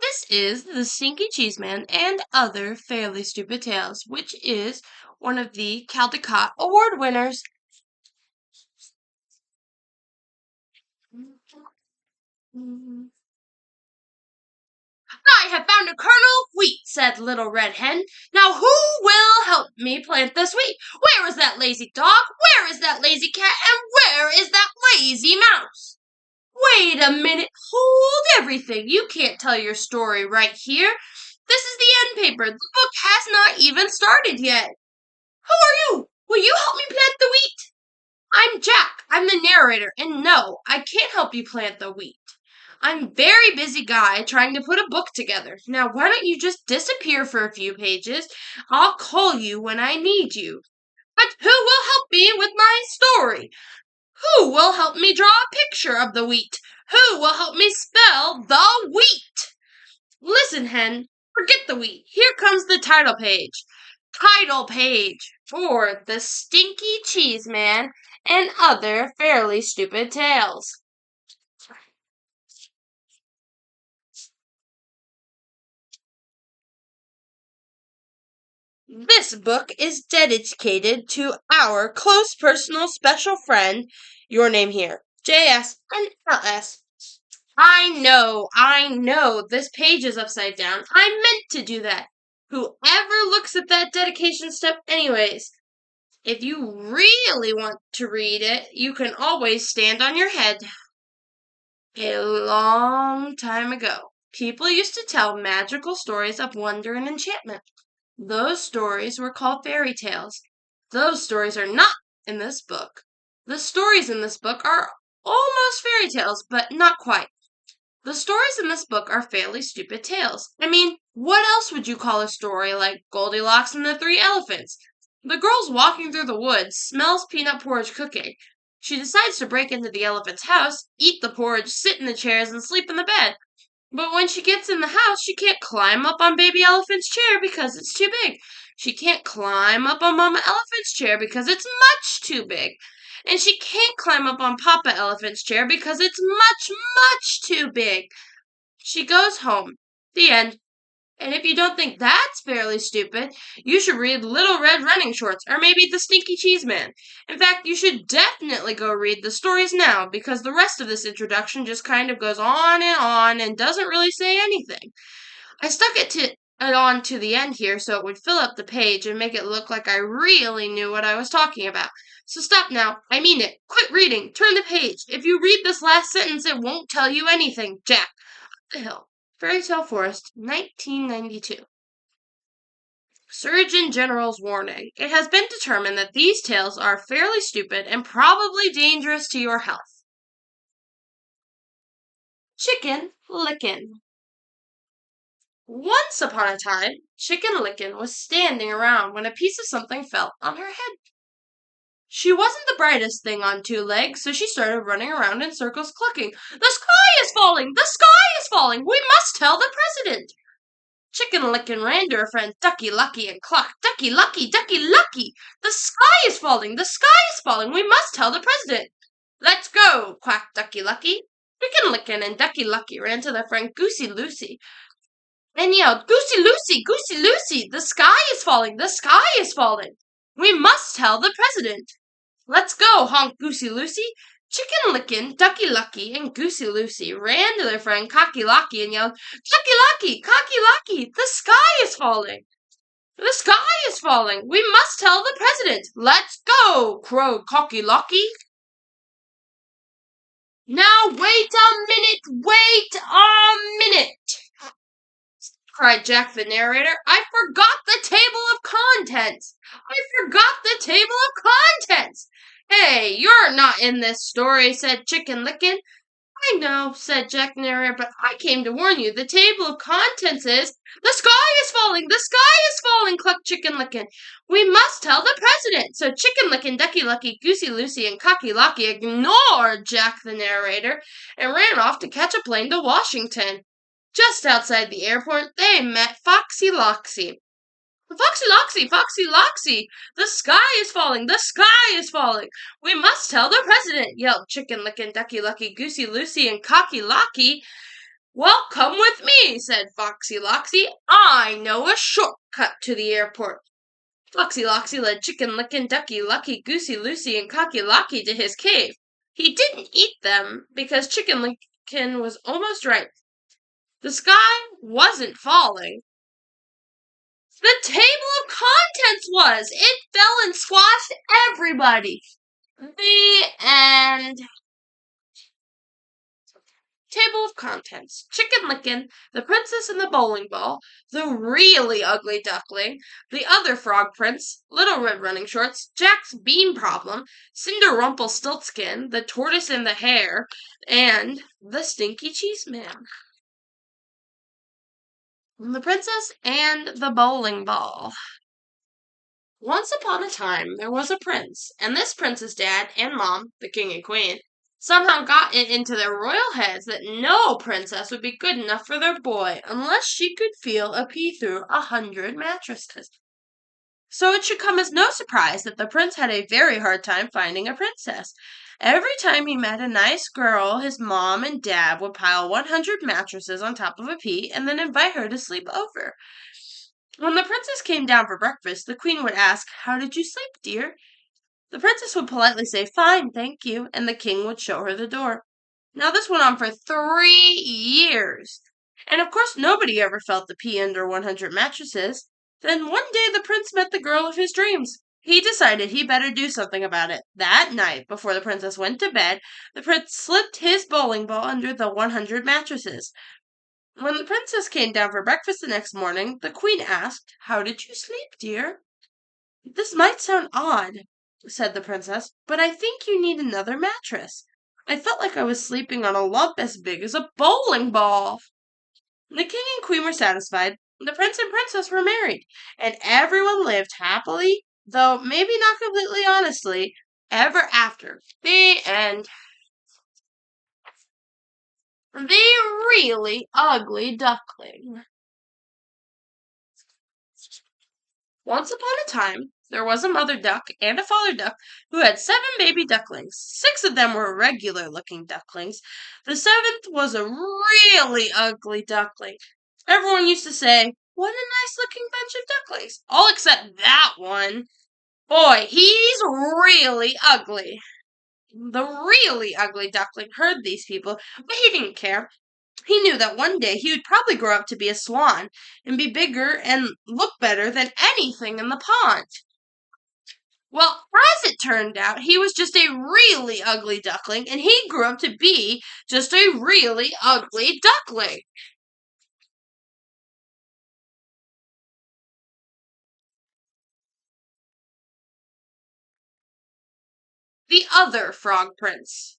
This is The Stinky Cheeseman and Other Fairly Stupid Tales, which is one of the Caldecott Award winners. I have found a kernel of wheat, said Little Red Hen. Now who will help me plant this wheat? Where is that lazy dog? Where is that lazy cat? And where is that lazy mouse? Wait a minute, hold everything. You can't tell your story right here. This is the end paper. The book has not even started yet. Who are you? Will you help me plant the wheat? I'm Jack. I'm the narrator, and no, I can't help you plant the wheat. I'm a very busy guy trying to put a book together. Now, why don't you just disappear for a few pages? I'll call you when I need you. But who will help me with my story? Who will help me draw a picture of the wheat? Who will help me spell the wheat? Listen, Hen, forget the wheat. Here comes the title page. Title page for The Stinky Cheeseman and Other Fairly Stupid Tales. This book is dedicated to our close personal special friend, your name here, JS and LS. I know, this page is upside down. I meant to do that. Whoever looks at that dedication step anyways. If you really want to read it, you can always stand on your head. A long time ago, people used to tell magical stories of wonder and enchantment. Those stories were called fairy tales. Those stories are not in this book. The stories in this book are almost fairy tales, but not quite. The stories in this book are fairly stupid tales. I mean, what else would you call a story like Goldilocks and the Three Elephants? The girl's walking through the woods, smells peanut porridge cooking. She decides to break into the elephant's house, eat the porridge, sit in the chairs, and sleep in the bed. But when she gets in the house, she can't climb up on baby elephant's chair because it's too big. She can't climb up on mama elephant's chair because it's much too big. And she can't climb up on Papa Elephant's chair because it's much, much too big. She goes home. The end. And if you don't think that's fairly stupid, you should read Little Red Running Shorts or maybe The Stinky Cheeseman. In fact, you should definitely go read the stories now because the rest of this introduction just kind of goes on and doesn't really say anything. I stuck it on to the end here so it would fill up the page and make it look like I really knew what I was talking about. So stop now. I mean it. Quit reading. Turn the page. If you read this last sentence, it won't tell you anything. Jack. Up the hill. Fairy Tale Forest, 1992. Surgeon General's warning. It has been determined that these tales are fairly stupid and probably dangerous to your health. Chicken Lickin'. Once upon a time, Chicken Licken was standing around when a piece of something fell on her head. She wasn't the brightest thing on two legs, so she started running around in circles clucking, "The sky is falling! The sky is falling! We must tell the president!" Chicken Licken ran to her friend Ducky Lucky and clucked, "Ducky Lucky! Ducky Lucky! The sky is falling! The sky is falling! We must tell the president!" "Let's go!" quacked Ducky Lucky. Chicken Licken and Ducky Lucky ran to their friend Goosey Lucy and yelled, "Goosey Lucy! Goosey Lucy! The sky is falling! The sky is falling! We must tell the president!" "Let's go!" honked Goosey Lucy. Chicken Licken, Ducky Lucky, and Goosey Lucy ran to their friend Cocky Locky and yelled, "Cocky Locky! Cocky Locky! The sky is falling! The sky is falling! We must tell the president!" "Let's go!" crowed Cocky Locky. "Now wait a minute! Wait a minute!" cried Jack the narrator. "I forgot the table of contents! I forgot the table of contents! Hey, you're not in this story," said Chicken Licken. "I know," said Jack the narrator, "but I came to warn you. The table of contents is—" "The sky is falling! The sky is falling!" clucked Chicken Licken. "We must tell the president!" So Chicken Licken, Ducky Lucky, Goosey Lucy, and Cocky Locky ignored Jack the narrator and ran off to catch a plane to Washington. Just outside the airport, they met Foxy Loxy. "Foxy Loxy! Foxy Loxy! The sky is falling! The sky is falling! We must tell the president!" yelled Chicken Licken, Ducky Lucky, Goosey Lucy, and Cocky Locky. Well, come with me, said Foxy Loxy. I know a shortcut to the airport. Foxy Loxy led Chicken Licken, Ducky Lucky, Goosey Lucy, and Cocky Locky to his cave. He didn't eat them because Chicken Licken was almost right. The sky wasn't falling. The table of contents was. It fell and squashed everybody. The end. Table of contents. Chicken Licken, the princess and the bowling ball, the really ugly duckling, the other frog prince, Little Red Running Shorts, Jack's bean problem, Cinderrumpelstiltskin, the tortoise and the hare, and the Stinky Cheese Man. The princess and the bowling ball. Once upon a time, there was a prince, and this prince's dad and mom, the king and queen, somehow got it into their royal heads that no princess would be good enough for their boy unless she could feel a pee through 100 mattresses. So it should come as no surprise that the prince had a very hard time finding a princess. Every time he met a nice girl, his mom and dad would pile 100 mattresses on top of a pea and then invite her to sleep over. When the princess came down for breakfast, the queen would ask, "How did you sleep, dear?" The princess would politely say, "Fine, thank you," and the king would show her the door. Now this went on for 3 years. And of course nobody ever felt the pee under 100 mattresses. Then one day the prince met the girl of his dreams. He decided he better do something about it. That night, before the princess went to bed, the prince slipped his bowling ball under the 100 mattresses. When the princess came down for breakfast the next morning, the queen asked, "How did you sleep, dear?" "This might sound odd," said the princess, "but I think you need another mattress. I felt like I was sleeping on a lump as big as a bowling ball." The king and queen were satisfied. The prince and princess were married, and everyone lived happily, though maybe not completely honestly, ever after. The end. The really ugly duckling. Once upon a time, there was a mother duck and a father duck who had 7 baby ducklings. 6 of them were regular-looking ducklings. The 7th was a really ugly duckling. Everyone used to say, "What a nice-looking bunch of ducklings," all except that one. Boy, he's really ugly. The really ugly duckling heard these people, but he didn't care. He knew that one day he would probably grow up to be a swan and be bigger and look better than anything in the pond. Well, as it turned out, he was just a really ugly duckling, and he grew up to be just a really ugly duckling. The other frog prince.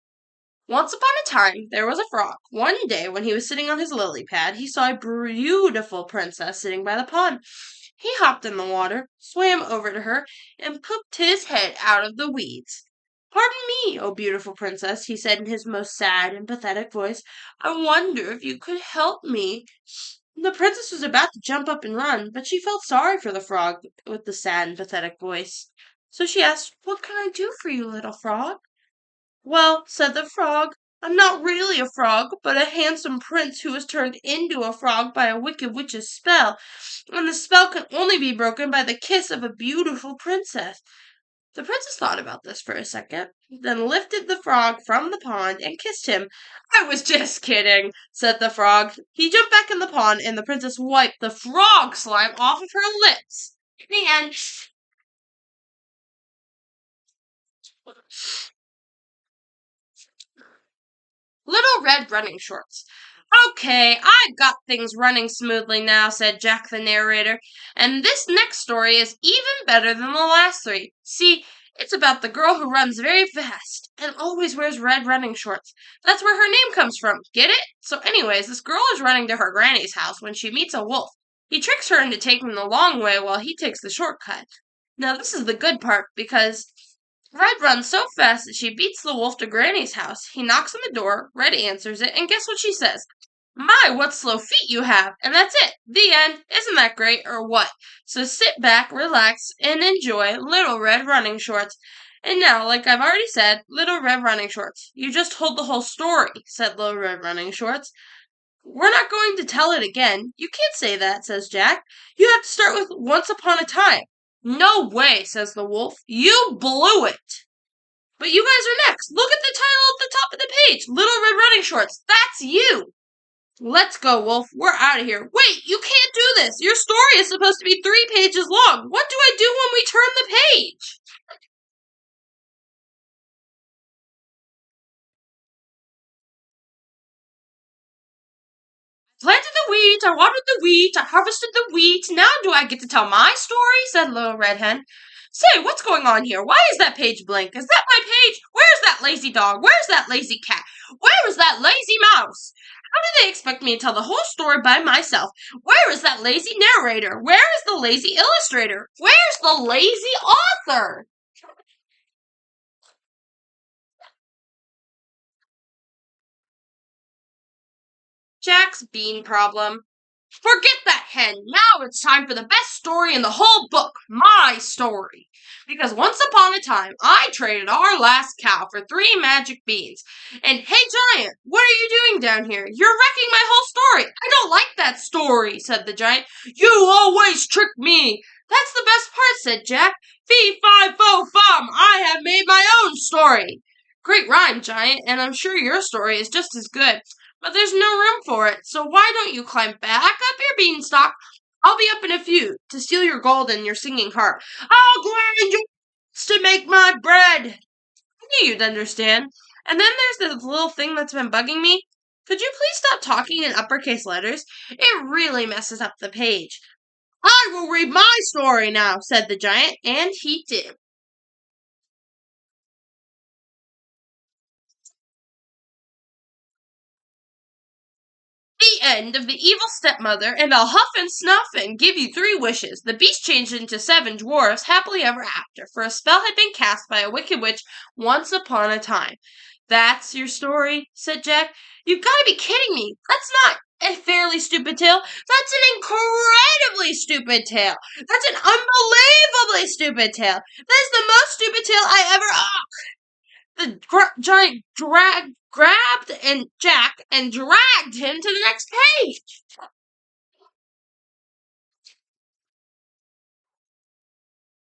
Once upon a time, there was a frog. One day, when he was sitting on his lily pad, he saw a beautiful princess sitting by the pond. He hopped in the water, swam over to her, and pooped his head out of the weeds. "Pardon me, oh beautiful princess," he said in his most sad and pathetic voice. "I wonder if you could help me." The princess was about to jump up and run, but she felt sorry for the frog with the sad and pathetic voice. So she asked, "What can I do for you, little frog?" "Well," said the frog, "I'm not really a frog, but a handsome prince who was turned into a frog by a wicked witch's spell, and the spell can only be broken by the kiss of a beautiful princess." The princess thought about this for a second, then lifted the frog from the pond and kissed him. "I was just kidding," said the frog. He jumped back in the pond, and the princess wiped the frog slime off of her lips. The end. Little Red Running Shorts. "Okay, I've got things running smoothly now," said Jack the narrator, "and this next story is even better than the last 3. See, it's about the girl who runs very fast and always wears red running shorts. That's where her name comes from. Get it? So anyways, this girl is running to her granny's house when she meets a wolf. He tricks her into taking the long way while he takes the shortcut. Now this is the good part because Red runs so fast that she beats the wolf to Granny's house. He knocks on the door, Red answers it, and guess what she says? 'My, what slow feet you have!' And that's it. The end. Isn't that great, or what? So sit back, relax, and enjoy Little Red Running Shorts. And now, like I've already said, Little Red Running Shorts. You just told the whole story," said Little Red Running Shorts. We're not going to tell it again. You can't say that, says Jack. You have to start with once upon a time. No way, says the wolf. You blew it. But you guys are next. Look at the title at the top of the page. Little Red Running Shorts. That's you. Let's go, Wolf. We're out of here. Wait, you can't do this. Your story is supposed to be 3 pages long. What do I do when we turn the page? Planted the wheat, I watered the wheat, I harvested the wheat. Now do I get to tell my story? Said Little Red Hen. Say, what's going on here? Why is that page blank? Is that my page? Where's that lazy dog? Where's that lazy cat? Where is that lazy mouse? How do they expect me to tell the whole story by myself? Where is that lazy narrator? Where is the lazy illustrator? Where's the lazy author? Jack's bean problem. Forget that hen. Now it's time for the best story in the whole book, my story. Because once upon a time, I traded our last cow for 3 magic beans. And hey, Giant, what are you doing down here? You're wrecking my whole story. I don't like that story, said the Giant. You always trick me. That's the best part, said Jack. Fee, fi, fo, fum. I have made my own story. Great rhyme, Giant, and I'm sure your story is just as good. But there's no room for it, so why don't you climb back up your beanstalk? I'll be up in a few to steal your gold and your singing harp. I'll grind you to make my bread. I knew you'd understand. And then there's this little thing that's been bugging me. Could you please stop talking in uppercase letters? It really messes up the page. I will read my story now, said the giant, and he did. The end of The Evil Stepmother, and I'll huff and snuff and give you 3 wishes. The beast changed into 7 dwarfs happily ever after, for a spell had been cast by a wicked witch once upon a time. That's your story, said Jack. You've got to be kidding me. That's not a fairly stupid tale. That's an incredibly stupid tale. That's an unbelievably stupid tale. That is the most stupid tale I ever. The giant grabbed and Jack and dragged him to the next page.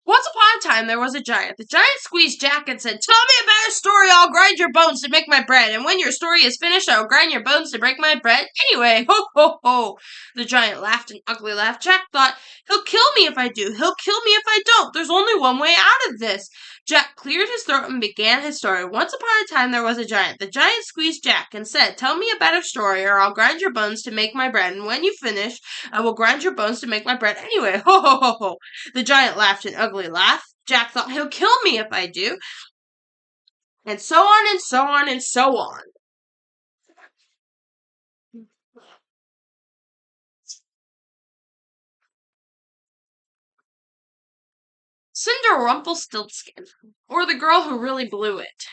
Once upon a time, there was a giant. The giant squeezed Jack and said, Tell me a better story, I'll grind your bones to make my bread. And when your story is finished, I'll grind your bones to break my bread. Anyway, ho, ho, ho. The giant laughed an ugly laugh. Jack thought, He'll kill me if I do. He'll kill me if I don't. There's only one way out of this. Jack cleared his throat and began his story. Once upon a time, there was a giant. The giant squeezed Jack and said, Tell me a better story, or I'll grind your bones to make my bread. And when you finish, I will grind your bones to make my bread. Anyway, ho, ho, ho, ho. The giant laughed an ugly laugh. Jack thought, He'll kill me if I do. And so on and so on and so on. Cinder Rumpelstiltskin, or the girl who really blew it.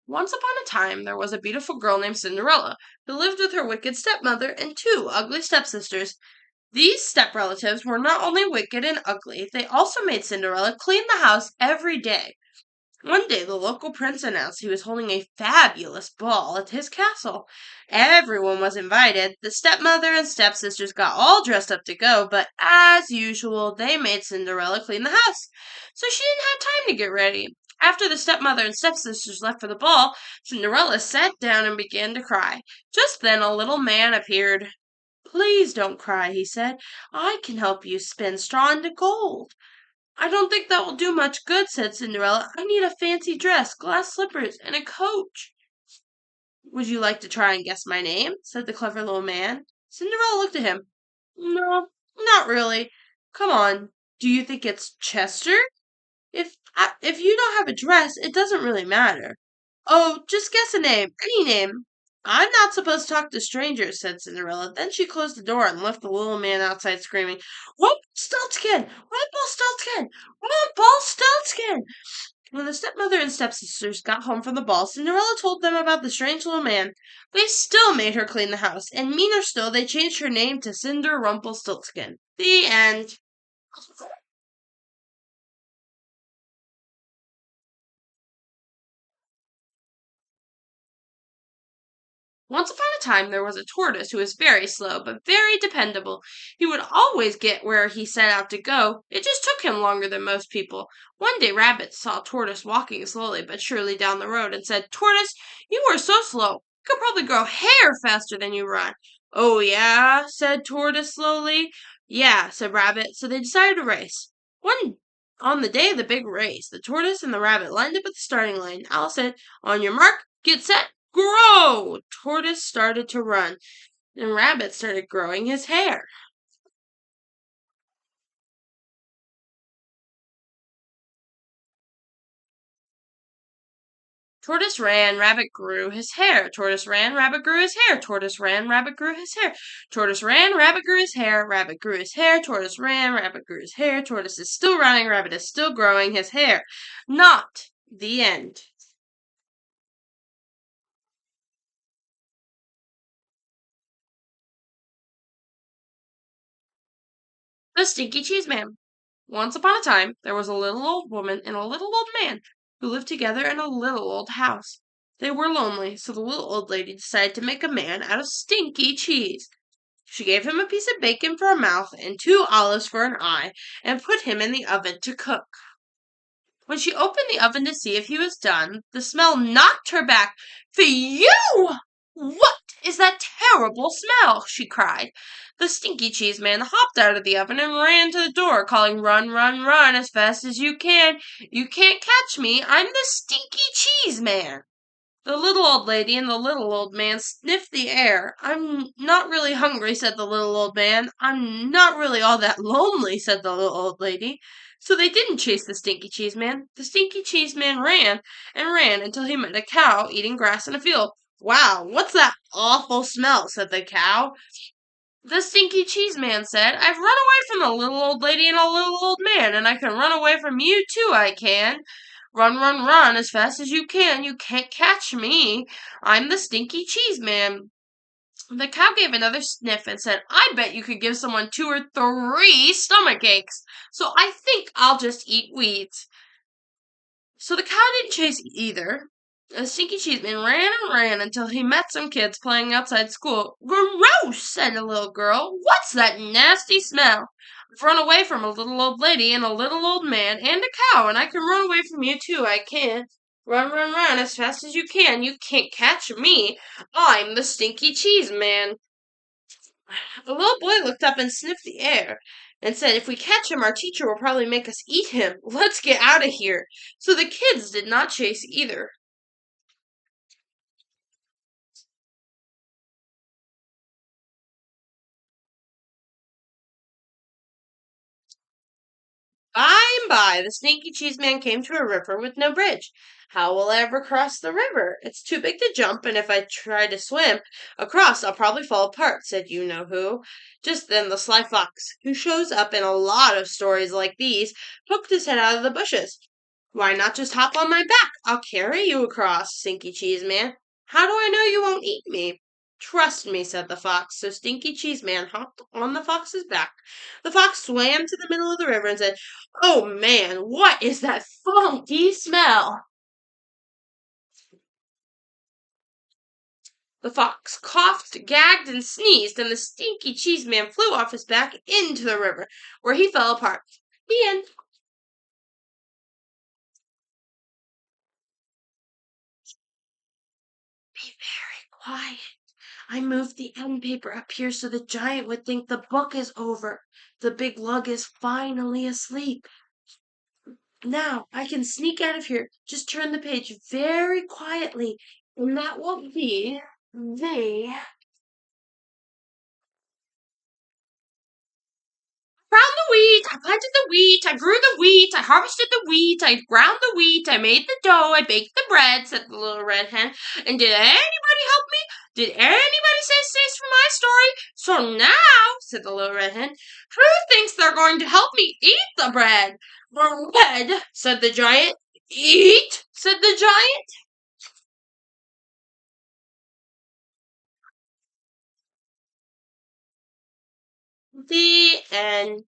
Once upon a time, there was a beautiful girl named Cinderella, who lived with her wicked stepmother and 2 ugly stepsisters. These step relatives were not only wicked and ugly, they also made Cinderella clean the house every day. One day, the local prince announced he was holding a fabulous ball at his castle. Everyone was invited. The stepmother and stepsisters got all dressed up to go, but as usual, they made Cinderella clean the house. So she didn't have time to get ready. After the stepmother and stepsisters left for the ball, Cinderella sat down and began to cry. Just then, a little man appeared. Please don't cry, he said. I can help you spin straw into gold. I don't think that will do much good, said Cinderella. I need a fancy dress, glass slippers, and a coach. Would you like to try and guess my name? Said the clever little man. Cinderella looked at him. No, not really. Come on. Do you think it's Chester? If you don't have a dress, it doesn't really matter. Oh, just guess a name, any name. I'm not supposed to talk to strangers, said Cinderella. Then she closed the door and left the little man outside screaming, Rumpelstiltskin! Rumpelstiltskin! Rumpelstiltskin! When the stepmother and stepsisters got home from the ball, Cinderella told them about the strange little man. They still made her clean the house, and meaner still, they changed her name to Cinder Rumpelstiltskin. The end. Once upon a time there was a tortoise who was very slow, but very dependable. He would always get where he set out to go. It just took him longer than most people. One day Rabbit saw Tortoise walking slowly but surely down the road and said, "Tortoise, you are so slow. You could probably grow hair faster than you run." "Oh, yeah?" said Tortoise slowly. "Yeah," said Rabbit. So they decided to race. On the day of the big race, the tortoise and the rabbit lined up at the starting line. Alice said, "On your mark, get set, grow!" Tortoise started to run, and Rabbit started growing his hair. Tortoise ran, Rabbit grew his hair. Tortoise ran, Rabbit grew his hair. Tortoise ran, Rabbit grew his hair. Tortoise ran, Rabbit grew his hair. Rabbit grew his hair. Tortoise ran, Rabbit grew his hair. Tortoise is still running, Rabbit is still growing his hair. Not the end. The Stinky Cheese Man. Once upon a time, there was a little old woman and a little old man who lived together in a little old house. They were lonely, so the little old lady decided to make a man out of stinky cheese. She gave him a piece of bacon for a mouth and 2 olives for an eye, and put him in the oven to cook. When she opened the oven to see if he was done, the smell knocked her back. "Phew! What is that terrible smell?" she cried. The Stinky Cheese Man hopped out of the oven and ran to the door, calling, "Run, run, run as fast as you can. You can't catch me. I'm the Stinky Cheese Man." The little old lady and the little old man sniffed the air. "I'm not really hungry," said the little old man. "I'm not really all that lonely," said the little old lady. So they didn't chase the Stinky Cheese Man. The Stinky Cheese Man ran and ran until he met a cow eating grass in a field. "Wow, what's that awful smell?" said the cow. The Stinky Cheese Man said, "I've run away from the little old lady and a little old man, and I can run away from you too, I can. Run, run, run as fast as you can. You can't catch me. I'm the Stinky Cheese Man." The cow gave another sniff and said, "I bet you could give someone 2 or 3 stomach aches, so I think I'll just eat weeds." So the cow didn't chase either. The Stinky Cheeseman ran and ran until he met some kids playing outside school. "Gross!" said a little girl. "What's that nasty smell?" "I've run away from a little old lady and a little old man and a cow, and I can run away from you too, I can. Run, run, run as fast as you can. You can't catch me. I'm the Stinky Cheese Man." The little boy looked up and sniffed the air and said, "If we catch him, our teacher will probably make us eat him. Let's get out of here." So the kids did not chase either. By and by, the Stinky Cheese Man came to a river with no bridge. "How will I ever cross the river? It's too big to jump, and if I try to swim across, I'll probably fall apart," said you know who. Just then the sly fox, who shows up in a lot of stories like these, poked his head out of the bushes. "Why not just hop on my back? I'll carry you across, Stinky Cheese Man." "How do I know you won't eat me?" "Trust me," said the fox. So Stinky Cheese Man hopped on the fox's back. The fox swam to the middle of the river and said, "Oh man, what is that funky smell?" The fox coughed, gagged, and sneezed, and the Stinky Cheese Man flew off his back into the river, where he fell apart. The end. Be very quiet. I moved the end paper up here so the giant would think the book is over. The big lug is finally asleep. Now I can sneak out of here. Just turn the page very quietly, and that will be the ground the wheat, I planted the wheat, I grew the wheat, I harvested the wheat, I ground the wheat, I made the dough, I baked the bread," said the little red hen. "And did anybody help me? Did anybody say stays for my story? So now," said the little red hen, "who thinks they're going to help me eat the bread?" "Bread," said the giant. "Eat," said the giant. The end.